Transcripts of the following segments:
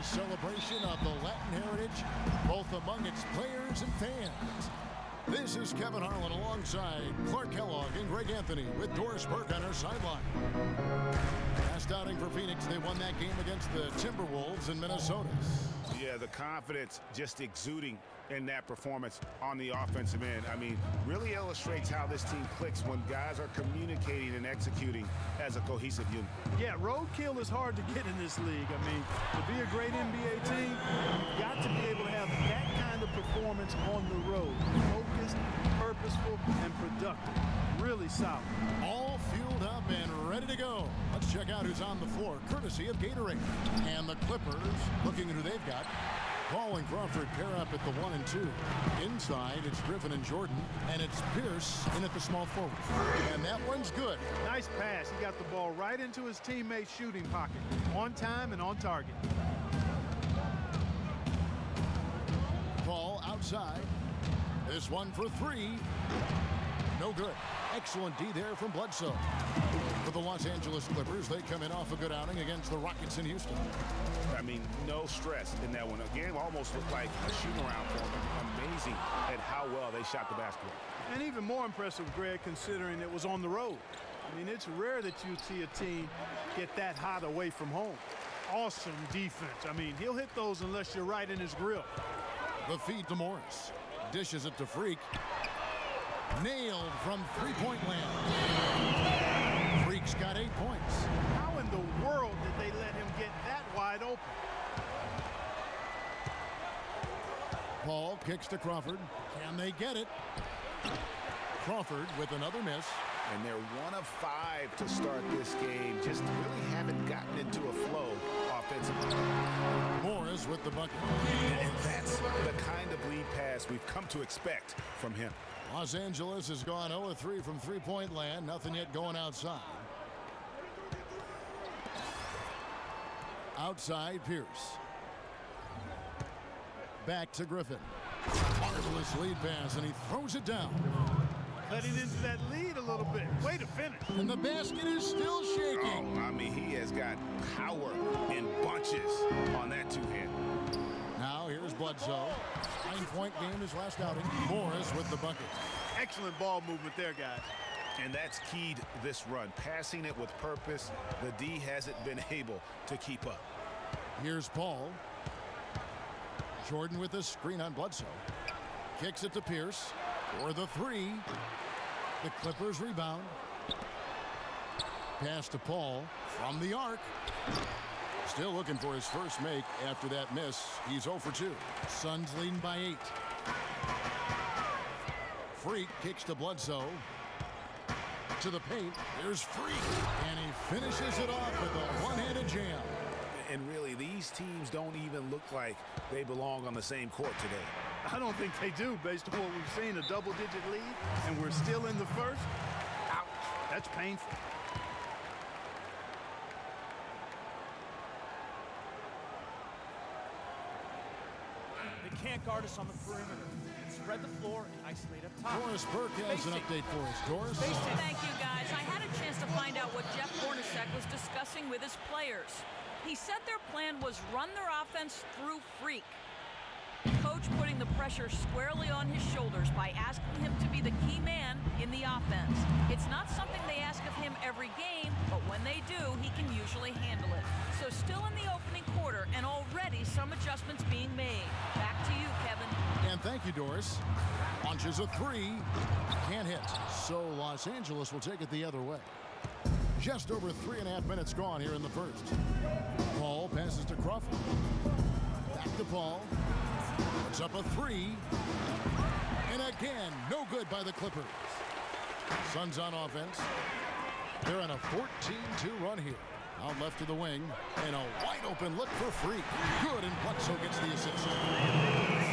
NBA's celebration of the Latin heritage, both among its players and fans. This is Kevin Harlan alongside Clark Kellogg and Greg Anthony with Doris Burke on our sideline. Last outing for Phoenix, they won that game against the Timberwolves in Minnesota. Yeah, the confidence just exuding in that performance on the offensive end. I mean, really illustrates how this team clicks when guys are communicating and executing as a cohesive unit. Yeah, roadkill is hard to get in this league. I mean, to be a great NBA team, you've got to be able to have that kind of performance on the road. Focused, purposeful, and productive. Really solid. All fueled up and ready to go. Let's check out who's on the floor, courtesy of Gatorade. And the Clippers, looking at who they've got. Paul and Crawford pair up at the 1 and 2. Inside, it's Griffin and Jordan, and it's Pierce in at the small forward. And that one's good. Nice pass. He got the ball right into his teammate's shooting pocket. On time and on target. Paul outside. This one for three. No good. Excellent D there from Bledsoe. For the Los Angeles Clippers, they come in off a good outing against the Rockets in Houston. I mean, no stress in that one. The game almost looked like a shoot-around for them. Amazing at how well they shot the basketball. And even more impressive, Greg, considering it was on the road. I mean, it's rare that you see a team get that hot away from home. Awesome defense. I mean, he'll hit those unless you're right in his grill. The feed to Morris. Dishes it to Freak. Nailed from three-point land. Freak's got 8 points. How in the world did they let him get that wide open? Paul kicks to Crawford. Can they get it? Crawford with another miss. And they're 1 of 5 to start this game. Just really haven't gotten into a flow offensively. Morris with the bucket. And that's the kind of lead pass we've come to expect from him. Los Angeles has gone 0-3 from three-point land. Nothing yet going outside. Outside, Pierce. Back to Griffin. Marvelous lead pass, and he throws it down. Cutting into that lead a little bit. Way to finish. And the basket is still shaking. Oh, I mean, he has got power in bunches on that two-hand. Now here's Bledsoe. 9-point game his last outing. Morris with the bucket. Excellent ball movement there, guys. And that's keyed this run. Passing it with purpose. The D hasn't been able to keep up. Here's Paul. Jordan with a screen on Bledsoe. Kicks it to Pierce for the three. The Clippers rebound. Pass to Paul from the arc. Still looking for his first make after that miss. He's 0 for 2. Suns leading by 8. Freak kicks to Bledsoe. To the paint. Here's Freak. And he finishes it off with a one-handed jam. And really, these teams don't even look like they belong on the same court today. I don't think they do, based on what we've seen, a double-digit lead, and we're still in the first. Ouch. That's painful. They can't guard us on the perimeter. Spread the floor and isolate up top. Doris Burke has an update for us. Doris? Thank you, guys. I had a chance to find out what Jeff Hornacek was discussing with his players. He said their plan was run their offense through Freak. Coach putting the pressure squarely on his shoulders by asking him to be the key man in the offense. It's not something they ask of him every game, but when they do, he can usually handle it. So still in the opening quarter, and already some adjustments being made. Back to you, Kevin. And thank you, Doris. Launches a three. Can't hit. So Los Angeles will take it the other way. Just over 3.5 minutes gone here in the first. Paul passes to Crawford. Back to Paul. Puts up a three. And again, no good by the Clippers. Suns on offense. They're on a 14-2 run here. Out left to the wing. And a wide open look for Freak. Good, and Bledsoe gets the assist.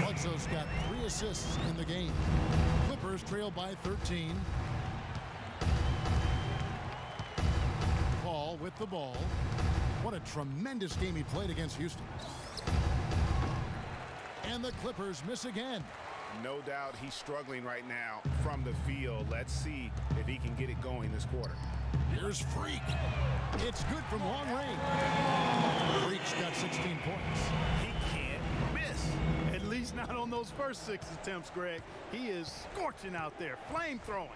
Bledsoe's got 3 assists in the game. Clippers trail by 13. Paul with the ball. What a tremendous game he played against Houston. And the Clippers miss again. No doubt he's struggling right now from the field. Let's see if he can get it going this quarter. Here's Freak. It's good from long range. Freak's got 16 points. He can't miss. At least not on those first 6 attempts, Greg. He is scorching out there, flame throwing.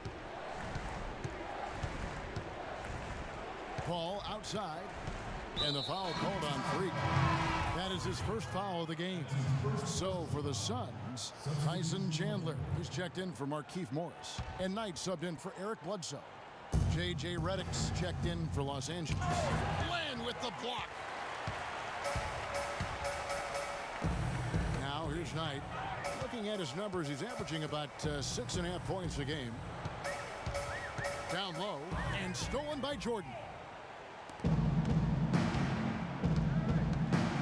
Paul outside, and the foul called on Freak. That is his first foul of the game. So for the Suns, Tyson Chandler, who's checked in for Markieff Morris, and Knight subbed in for Eric Bledsoe. J.J. Redick's checked in for Los Angeles. Glenn with the block. Now here's Knight. Looking at his numbers, he's averaging about 6.5 points a game. Down low, and stolen by Jordan.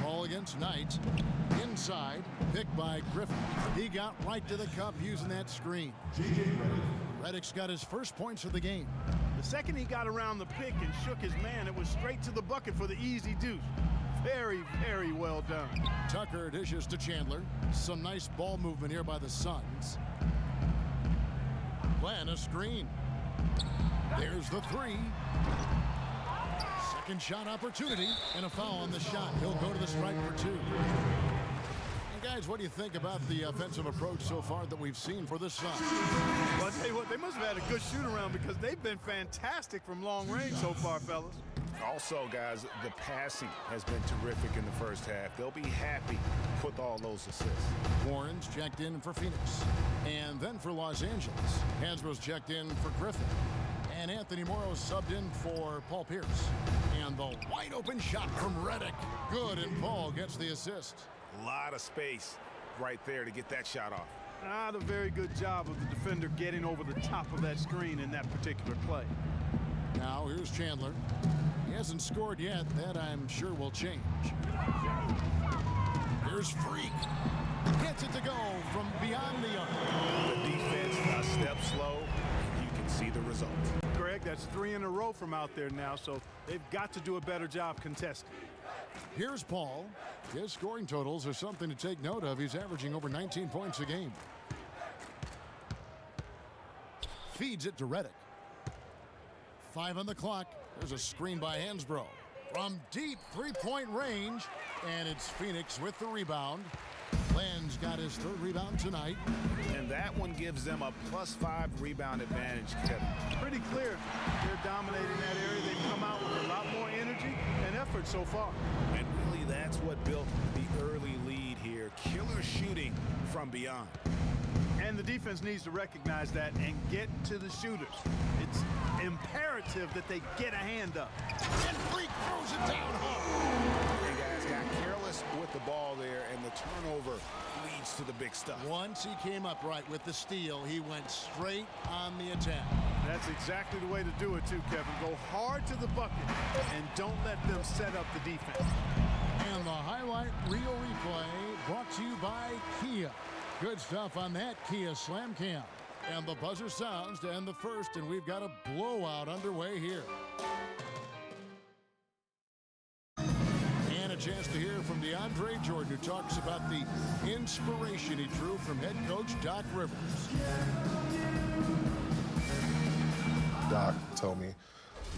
Ball against Knight. Inside, picked by Griffin. He got right to the cup using that screen. Redick's got his first points of the game. The second he got around the pick and shook his man, it was straight to the bucket for the easy deuce. Very, very well done. Tucker dishes to Chandler. Some nice ball movement here by the Suns. Glenn, a screen. There's the three. Second shot opportunity, and a foul on the shot. He'll go to the stripe for 2. And guys, what do you think about the offensive approach so far that we've seen for the Suns? Well, I'll tell you what, they must have had a good shoot-around because they've been fantastic from long range so far, fellas. Also, guys, the passing has been terrific in the first half. They'll be happy with all those assists. Warren's checked in for Phoenix. And then for Los Angeles, Hansbrough's checked in for Griffin. And Anthony Morrow subbed in for Paul Pierce. And the wide open shot from Redick. Good, and Paul gets the assist. A lot of space right there to get that shot off. Not a very good job of the defender getting over the top of that screen in that particular play. Now here's Chandler. He hasn't scored yet. That I'm sure will change. Here's Freak. Gets it to go from beyond the arc. The defense a step slow. You can see the result. Greg, that's 3 in a row from out there now, so they've got to do a better job contesting. Here's Paul. His scoring totals are something to take note of. He's averaging over 19 points a game. Feeds it to Redick. 5 on the clock. There's a screen by Hansbrough. From deep three-point range, and it's Phoenix with the rebound. Len's got his 3rd rebound tonight. And that one gives them a +5 rebound advantage, Kevin. Pretty clear. They're dominating that area. They've come out with a lot more energy and effort so far. And really, that's what built the early lead here. Killer shooting from beyond. And the defense needs to recognize that and get to the shooters. It's imperative that they get a hand up. And Freak throws it down home. And guys got careless with the ball there, and the turnover leads to the big stuff. Once he came up right with the steal, he went straight on the attack. That's exactly the way to do it too, Kevin. Go hard to the bucket and don't let them set up the defense. And the highlight reel replay brought to you by Kia. Good stuff on that Kia Slam Cam. And the buzzer sounds to end the first, and we've got a blowout underway here. And a chance to hear from DeAndre Jordan, who talks about the inspiration he drew from head coach Doc Rivers. Doc told me,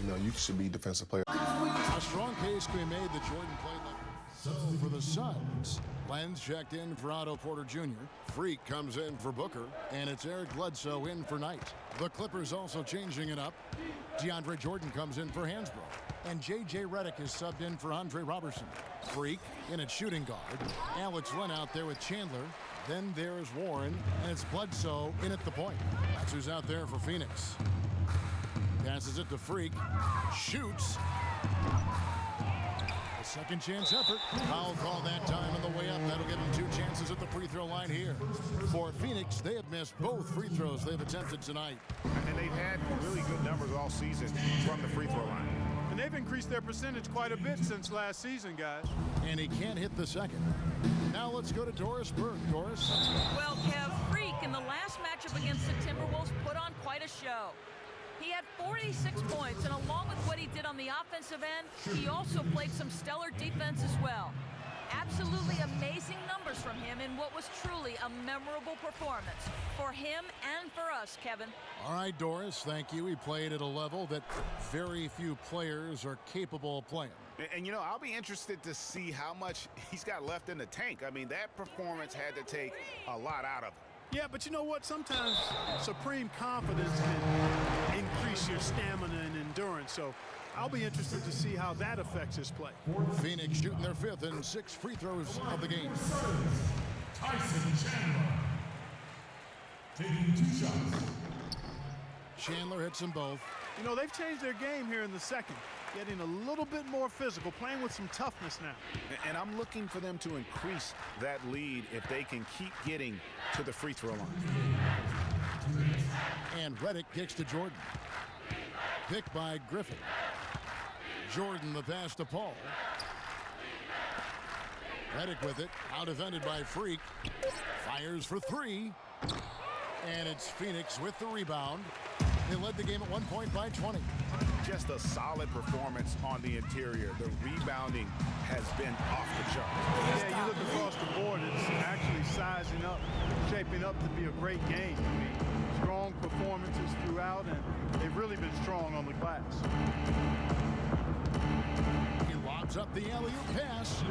you know, you should be defensive player. A strong case can be made that Jordan played like. So for the Suns, Len's checked in for Otto Porter Jr. Freak comes in for Booker, and it's Eric Bledsoe in for Knight. The Clippers also changing it up. DeAndre Jordan comes in for Hansbrough, and J.J. Redick is subbed in for Andre Robertson. Freak in at shooting guard. Alex Len out there with Chandler. Then there's Warren, and it's Bledsoe in at the point. That's who's out there for Phoenix. Passes it to Freak. Shoots. Second chance effort. Foul call that time on the way up. That'll give them 2 chances at the free throw line here. For Phoenix, they have missed both free throws they've attempted tonight. And they've had really good numbers all season from the free throw line. And they've increased their percentage quite a bit since last season, guys. And he can't hit the second. Now let's go to Doris Burke. Doris? Well, Kev, Freak in the last matchup against the Timberwolves put on quite a show. He had 46 points, and along with what he did on the offensive end, he also played some stellar defense as well. Absolutely amazing numbers from him in what was truly a memorable performance for him and for us, Kevin. All right, Doris, thank you. He played at a level that very few players are capable of playing. And, you know, I'll be interested to see how much he's got left in the tank. I mean, that performance had to take a lot out of him. Yeah, but you know what? Sometimes supreme confidence can increase your stamina and endurance. So I'll be interested to see how that affects his play. Phoenix shooting their 5th and 6th free throws of the game. Tyson Chandler taking 2 shots. Chandler hits them both. You know, they've changed their game here in the second, getting a little bit more physical, playing with some toughness now. And I'm looking for them to increase that lead if they can keep getting to the free throw line. And Reddick kicks to Jordan. Picked by Griffin. Jordan the pass to Paul. Reddick with it, out defended by Freak. Fires for 3. And it's Phoenix with the rebound. They led the game at 1 point by 20. Just a solid performance on the interior. The rebounding has been off the chart. Yeah, you look across the board, it's actually sizing up, shaping up to be a great game. I mean, strong performances throughout, and they've really been strong on the glass. He lobs up the alley-oop pass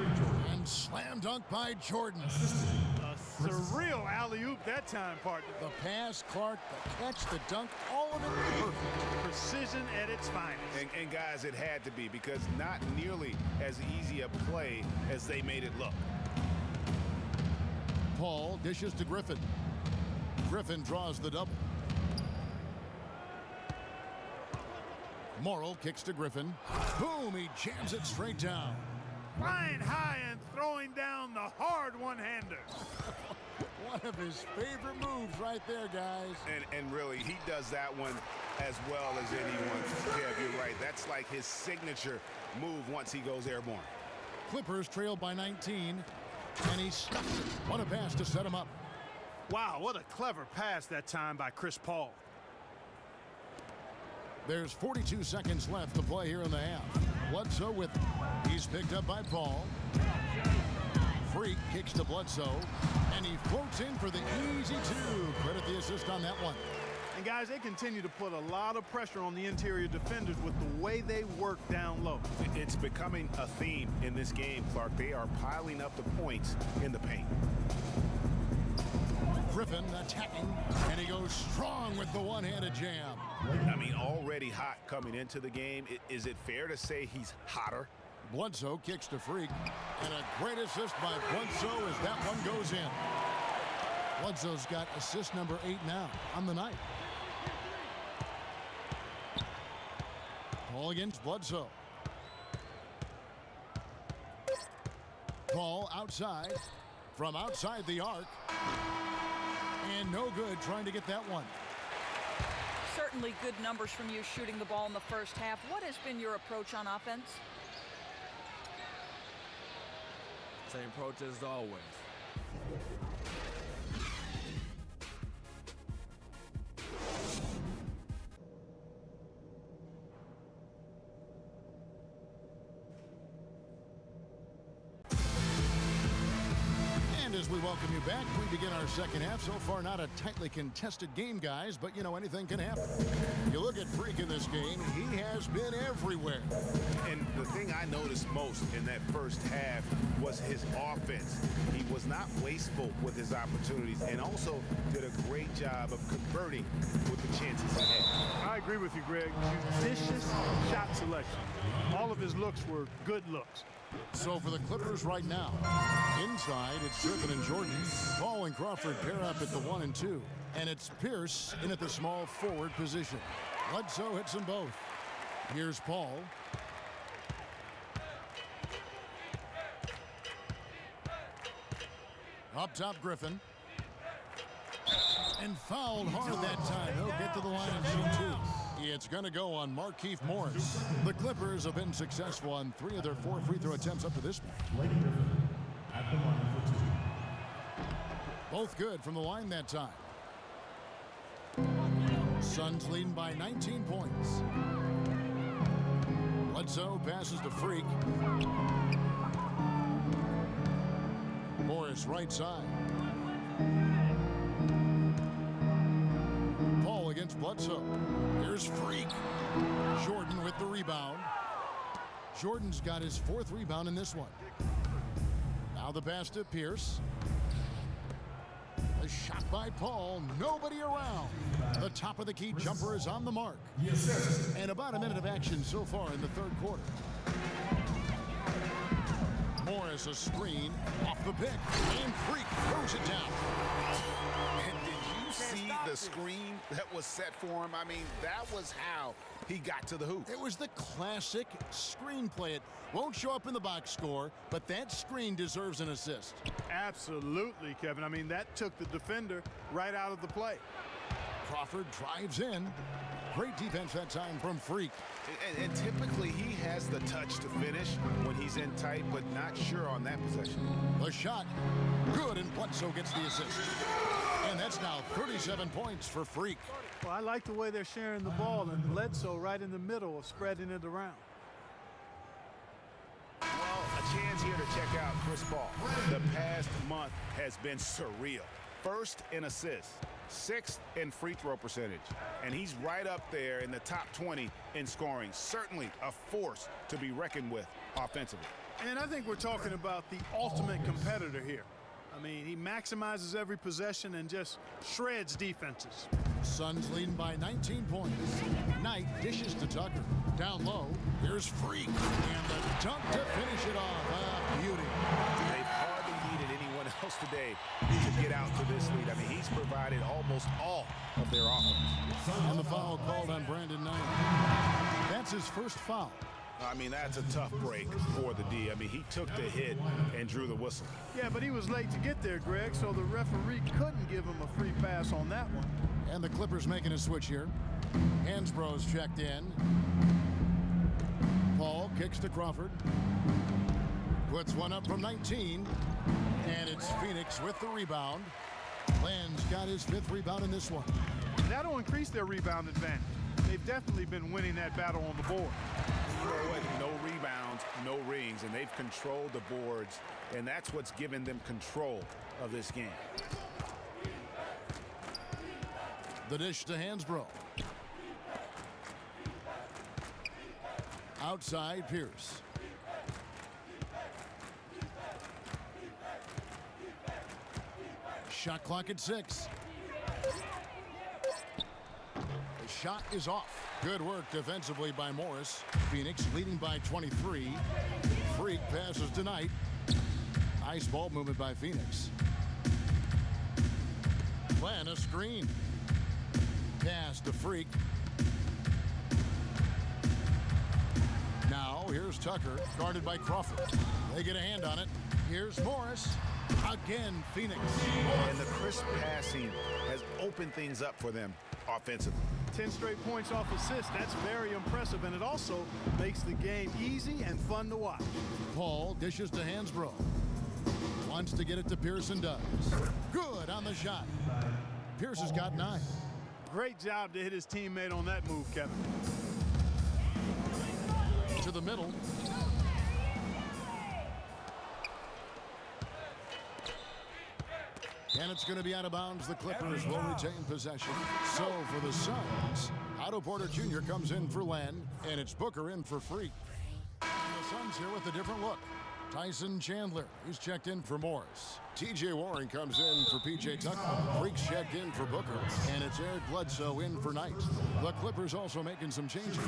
and slam dunk by Jordan. A surreal alley-oop that time, partner. The pass, Clark, the catch, the dunk, all of it perfect. Precision at its finest. And guys, it had to be, because not nearly as easy a play as they made it look. Paul dishes to Griffin. Griffin draws the double. Morrill kicks to Griffin. Boom, he jams it straight down. Flying high and throwing down the hard one-hander. One of his favorite moves right there, guys. And really, he does that one as well as anyone. Kev, you're right. That's like his signature move once he goes airborne. Clippers trail by 19, and he stuffs it. What a pass to set him up. Wow, what a clever pass that time by Chris Paul. There's 42 seconds left to play here in the half. Bledsoe with it. He's picked up by Paul. Freak kicks to Bledsoe, and he floats in for the easy 2. Credit the assist on that one. And guys, they continue to put a lot of pressure on the interior defenders with the way they work down low. It's becoming a theme in this game, Clark. They are piling up the points in the paint. Griffin attacking, and he goes strong with the one-handed jam. I mean, already hot coming into the game. Is it fair to say he's hotter? Bledsoe kicks to Freak, and a great assist by Bledsoe as that one goes in. Bledsoe's got assist number 8 now on the night. Paul against Bledsoe. Paul outside, from outside the arc. And no good trying to get that one. Certainly good numbers from you shooting the ball in the first half. What has been your approach on offense? Same approach as always. As we welcome you back, we begin our second half. So far, not a tightly contested game, guys, but you know, anything can happen. You look at Freak in this game, he has been everywhere. And the thing I noticed most in that first half was his offense. He was not wasteful with his opportunities, and also did a great job of converting with the chances he had. I agree with you, Greg. Judicious shot selection. All of his looks were good looks. So for the Clippers right now, inside it's Griffin and Jordan. Paul and Crawford pair up at the 1 and 2. And it's Pierce in at the small forward position. Bledsoe hits them both. Here's Paul. Up top, Griffin. And fouled hard that time. He'll get to the line and shoot 2. It's going to go on Markieff Morris. The Clippers have been successful on 3 of their 4 free throw attempts up to this point. Both good from the line that time. Suns leading by 19 points. Bledsoe passes to Freak. Morris right side. Paul against Bledsoe. Here's Freak. Jordan with the rebound. Jordan's got his 4th rebound in this one. Now the pass to Pierce. A shot by Paul. Nobody around. The top of the key jumper is on the mark. And about a minute of action so far in the 3rd quarter. Morris a screen off the pick. And Freak throws it down. And did you see the screen that was set for him? I mean, that was how he got to the hoop. It was the classic screen play. It won't show up in the box score, but that screen deserves an assist. Absolutely, Kevin. I mean, that took the defender right out of the play. Crawford drives in. Great defense that time from Freak. And typically he has the touch to finish when he's in tight, but not sure on that possession. The shot, good, and Bledsoe gets the assist. And that's now 37 points for Freak. Well, I like the way they're sharing the ball, and Bledsoe right in the middle of spreading it around. Well, a chance here to check out Chris Paul. The past month has been surreal. 1st in assists, 6th in free throw percentage, and he's right up there in the top 20 in scoring. Certainly a force to be reckoned with offensively. And I think we're talking about the ultimate competitor here. I mean, he maximizes every possession and just shreds defenses. Suns leading by 19 points. Knight dishes to Tucker. Down low, here's Freak. And the dunk to finish it off. Beauty. They've hardly needed anyone else today to get out to this lead. I mean, he's provided almost all of their offense. And the foul called on Brandon Knight. That's his 1st foul. I mean, that's a tough break for the D. I mean, he took the hit and drew the whistle. Yeah, but he was late to get there, Greg, so the referee couldn't give him a free pass on that one. And the Clippers making a switch here. Hansbrough's checked in. Paul kicks to Crawford. Puts one up from 19. And it's Phoenix with the rebound. Land's got his 5th rebound in this one. That'll increase their rebound advantage. They've definitely been winning that battle on the board. You know what? No rebounds, no rings, and they've controlled the boards, and that's what's given them control of this game. The dish to Hansbrough. Outside, Pierce. Shot clock at 6. The shot is off. Good work defensively by Morris. Phoenix leading by 23. Freak passes to Knight. Nice ball movement by Phoenix. Plan a screen. Pass to Freak. Now here's Tucker, guarded by Crawford. They get a hand on it. Here's Morris. Again, Phoenix. And the crisp passing has opened things up for them offensively. 10 straight points off assists. That's very impressive, and it also makes the game easy and fun to watch. Paul dishes to Hansbrough. Wants to get it to Pierce and does. Good on the shot. Pierce has got 9. Great job to hit his teammate on that move, Kevin. To the middle. And it's going to be out of bounds. The Clippers will retain possession. So for the Suns, Otto Porter Jr. comes in for Len, and it's Booker in for Freak. And the Suns here with a different look. Tyson Chandler, he's checked in for Morris. T.J. Warren comes in for P.J. Tucker. Freak's checked in for Booker, and it's Eric Bledsoe in for Knight. The Clippers also making some changes.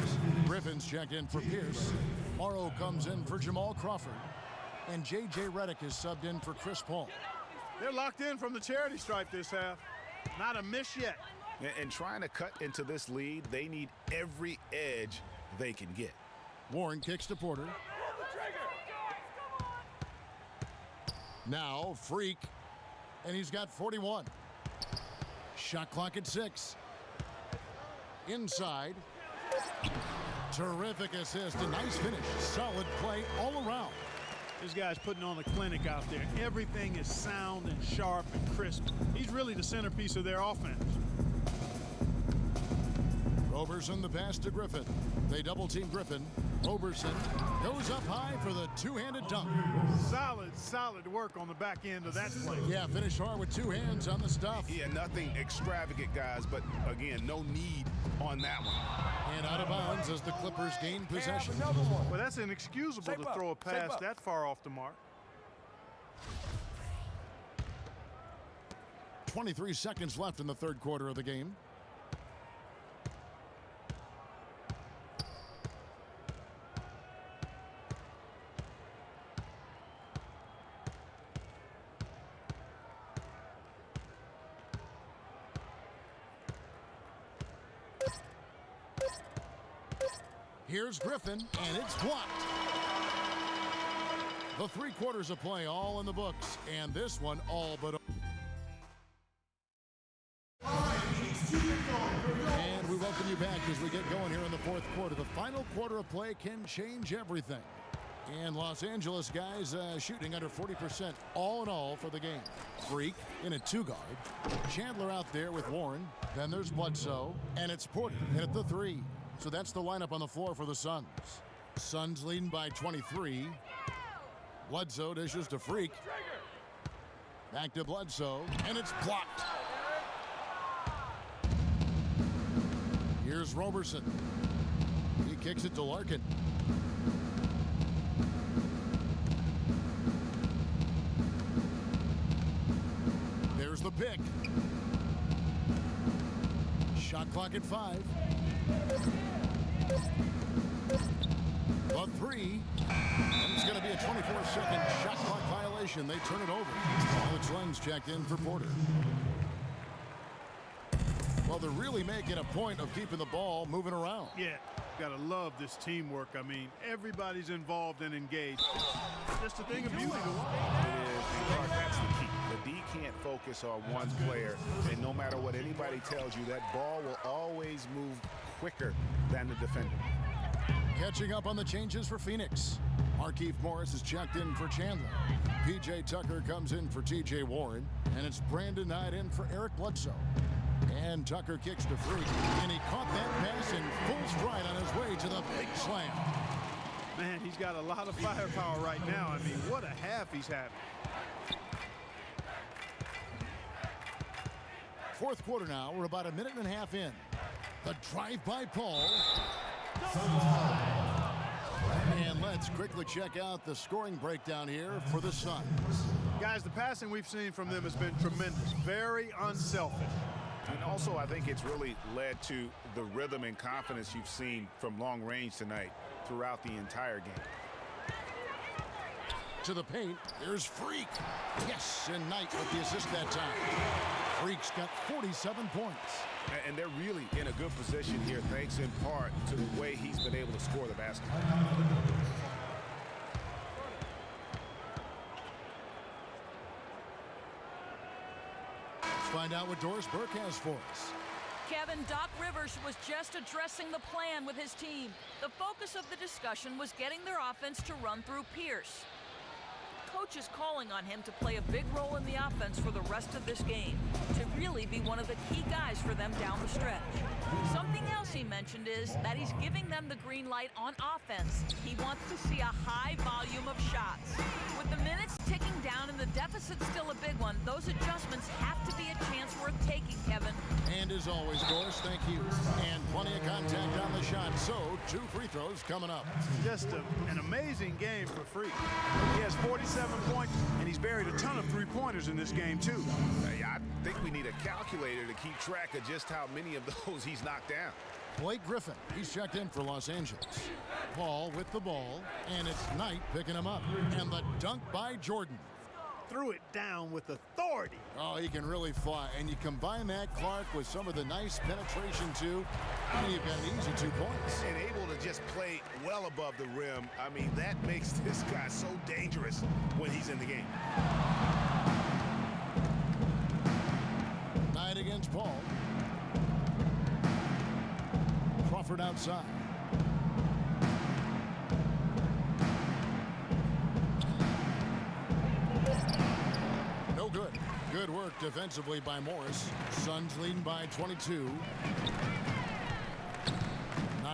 Griffin's checked in for Pierce. Morrow comes in for Jamal Crawford. And J.J. Redick is subbed in for Chris Paul. They're locked in from the charity stripe this half. Not a miss yet. And trying to cut into this lead, they need every edge they can get. Warren kicks to Porter. Now Freak, and he's got 41. Shot clock at 6. Inside. Terrific assist, a nice finish. Solid play all around. This guy's putting on a clinic out there. Everything is sound and sharp and crisp. He's really the centerpiece of their offense. Roberson the pass to Griffin. They double team Griffin. Roberson goes up high for the two-handed dunk. Solid work on the back end of that play. Yeah, finished hard with two hands on the stuff. Yeah, nothing extravagant, guys, but again, no need on that one. And out of bounds as the Clippers gain possession. Well, that's inexcusable to throw a pass that far off the mark. 23 seconds left in the third quarter of the game. Here's Griffin, and it's blocked. The 3 quarters of play all in the books, and this one all but. And we welcome you back as we get going here in the fourth quarter. The final quarter of play can change everything. And Los Angeles guys shooting under 40% all in all for the game. Freak in a 2-guard. Chandler out there with Warren. Then there's Bledsoe, and it's Porter in at the 3. So that's the lineup on the floor for the Suns. Suns leading by 23. Bledsoe dishes to Freak. Back to Bledsoe, and it's blocked. Here's Roberson. He kicks it to Larkin. There's the pick. Shot clock at 5. The 3. And it's going to be a 24-second shot clock violation. They turn it over. Alex Len's checked in for Porter. Well, they're really making a point of keeping the ball moving around. Yeah, gotta love this teamwork. I mean, everybody's involved and engaged. Just a thing of beauty to watch. It is, and Clark, that's the key. The D can't focus on one player, and no matter what anybody tells you, that ball will always move quicker than the defender. Catching up on the changes for Phoenix. Markieff Morris is checked in for Chandler. P.J. Tucker comes in for T.J. Warren, and it's Brandon Knight in for Eric Bledsoe. And Tucker kicks to Freak, and he caught that pass in full stride on his way to the big slam. Man, he's got a lot of firepower right now. I mean, what a half he's having. Fourth quarter now. We're about a minute and a half in. The drive by Paul. And let's quickly check out the scoring breakdown here for the Suns. Guys, the passing we've seen from them has been tremendous. Very unselfish. And also, I think it's really led to the rhythm and confidence you've seen from long range tonight throughout the entire game. To the paint, there's Freak. Yes, and Knight with the assist that time. Freak's got 47 points. And they're really in a good position here, thanks in part to the way he's been able to score the basketball. Find out what Doris Burke has for us. Kevin, Doc Rivers was just addressing the plan with his team. The focus of the discussion was getting their offense to run through Pierce. Coach is calling on him to play a big role in the offense for the rest of this game, to really be one of the key guys for them down the stretch. Something else he mentioned is that he's giving them the green light on offense. He wants to see a high volume of shots. With the minutes ticking down and the deficit still a big one, those adjustments have to be a chance worth taking, Kevin. And as always, Doris, thank you. And plenty of contact on the shot, so 2 free throws coming up. Just an amazing game for Freak. He has 47 points, and he's buried a ton of three-pointers in this game, too. I think we need a calculator to keep track of just how many of those he's knocked down. Blake Griffin, he's checked in for Los Angeles. Paul with the ball, and it's Knight picking him up. And the dunk by Jordan. Threw it down with authority. Oh, he can really fly. And you combine that, Clark, with some of the nice penetration, too. I mean, you've got an easy 2 points. And able to just play well above the rim. I mean, that makes this guy so dangerous when he's in the game. Knight against Paul. Crawford outside. No good. Good work defensively by Morris. Suns leading by 22.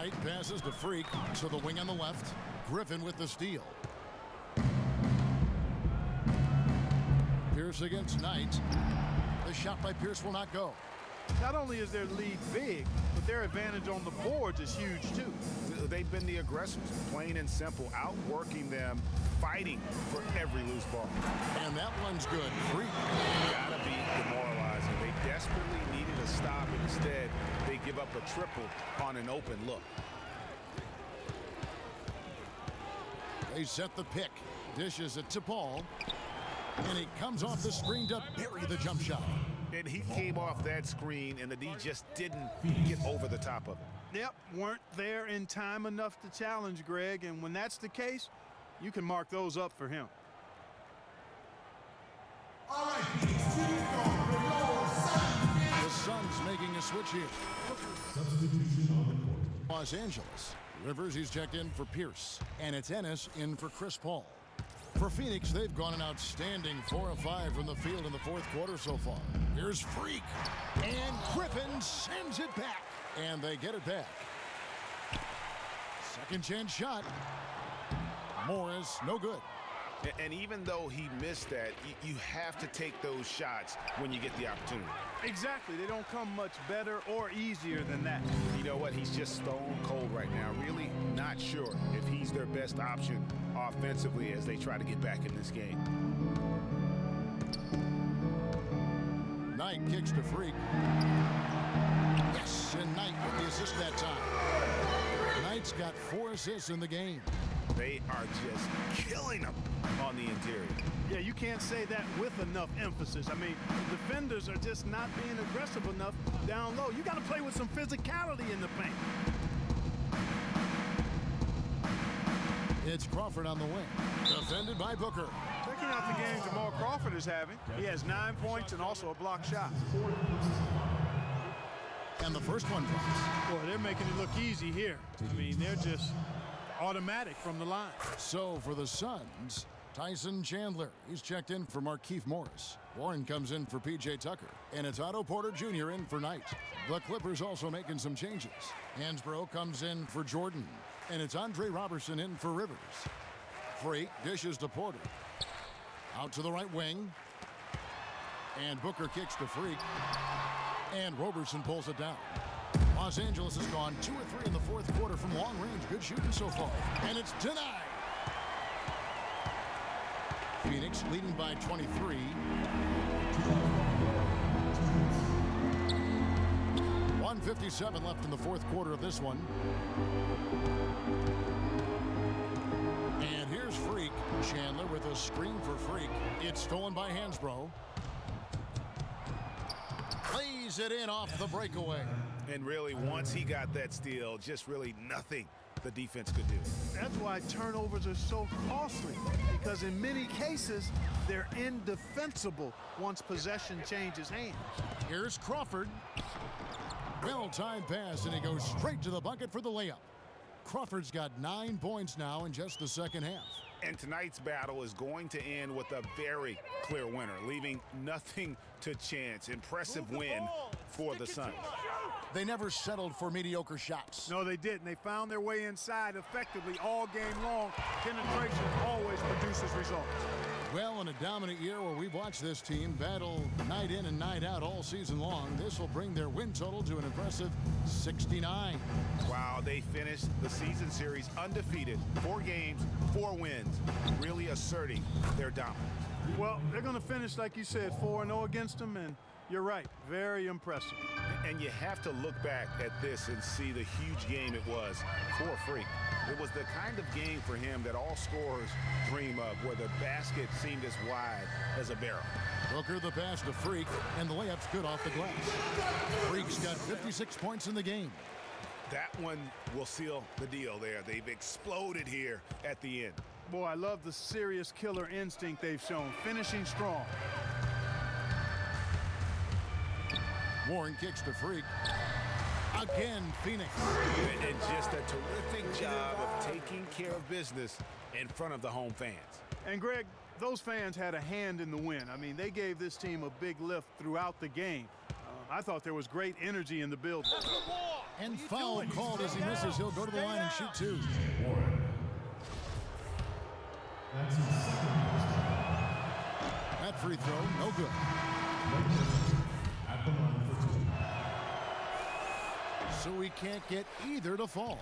Knight passes to Freak to the wing on the left. Griffin with the steal. Pierce against Knight. The shot by Pierce will not go. Not only is their lead big, but their advantage on the boards is huge too. They've been the aggressors, plain and simple, outworking them, fighting for every loose ball. And that one's good. Freak. Gotta be demoralizing. They desperately needed a stop. Instead, they give up a triple on an open look. They set the pick. Dishes it to Paul. And he comes off the screen to bury the jump shot. And he came off that screen, and the D just didn't get over the top of it. Yep, weren't there in time enough to challenge Greg, and when that's the case, you can mark those up for him. All right, Phoenix, The Suns making a switch here. substitution on the court. Los Angeles. Rivers, he's checked in for Pierce. And it's Ennis in for Chris Paul. For Phoenix, they've gone an outstanding 4 of 5 from the field in the fourth quarter so far. Here's Freak. And Griffin sends it back. And they get it back. Second chance shot. Morris, no good. And even though he missed that, you have to take those shots when you get the opportunity. Exactly. They don't come much better or easier than that. You know what? He's just stone cold right now. Really not sure if he's their best option offensively as they try to get back in this game. Knight kicks to Freak. Yes, and Knight with the assist that time. Knight's got 4 assists in the game. They are just killing them on the interior. Yeah, you can't say that with enough emphasis. I mean, the defenders are just not being aggressive enough down low. You got to play with some physicality in the paint. It's Crawford on the wing. Defended by Booker. Checking out the game Jamal Crawford is having. He has 9 points and also a block shot. And the first one drops. Boy, they're making it look easy here. I mean, they're just automatic from the line. So for the Suns, Tyson Chandler. He's checked in for Markieff Morris. Warren comes in for P.J. Tucker. And it's Otto Porter Jr. in for Knight. The Clippers also making some changes. Hansbrough comes in for Jordan. And it's Andre Robertson in for Rivers. Freak dishes to Porter. Out to the right wing. And Booker kicks to Freak. And Robertson pulls it down. Los Angeles has gone 2 or 3 in the fourth quarter from long range. Good shooting so far. And it's denied. Phoenix leading by 23. .157 left in the fourth quarter of this one. And here's Freak. Chandler with a screen for Freak. It's stolen by Hansbrough. Plays it in off the breakaway. And really, once he got that steal, just really nothing the defense could do. That's why turnovers are so costly, because in many cases, they're indefensible once possession changes hands. Here's Crawford. Well-timed pass, and he goes straight to the bucket for the layup. Crawford's got 9 points now in just the second half. And tonight's battle is going to end with a very clear winner, leaving nothing to chance. Impressive win for the Suns. They never settled for mediocre shots. No, they didn't. They found their way inside effectively all game long. Penetration always produces results. Well, in a dominant year where we've watched this team battle night in and night out all season long, this will bring their win total to an impressive 69. Wow, they finished the season series undefeated. 4 games, 4 wins, really asserting their dominance. Well, they're going to finish, like you said, 4-0 against them, and you're right, very impressive. And you have to look back at this and see the huge game it was for Freak. It was the kind of game for him that all scorers dream of, where the basket seemed as wide as a barrel. Booker the pass to Freak, and the layup's good off the glass. Freak's got 56 points in the game. That one will seal the deal there. They've exploded here at the end. Boy, I love the serious killer instinct they've shown, finishing strong. Warren kicks to Freak. Again, Phoenix. And just a terrific job of taking care of business in front of the home fans. And Greg, those fans had a hand in the win. I mean, they gave this team a big lift throughout the game. I thought there was great energy in the building. And foul called as he misses. He'll go to the line and shoot two. That's his second mistake. That free throw, no good. At the line for two. So we can't get either to fall.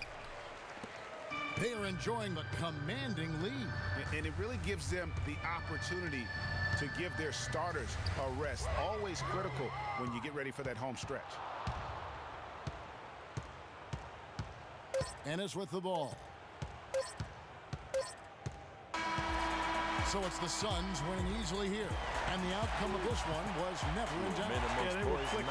They are enjoying the commanding lead. And it really gives them the opportunity to give their starters a rest. Always critical when you get ready for that home stretch. Ennis with the ball. So it's the Suns winning easily here. And the outcome of this one was never in doubt. Yeah, they were clicking.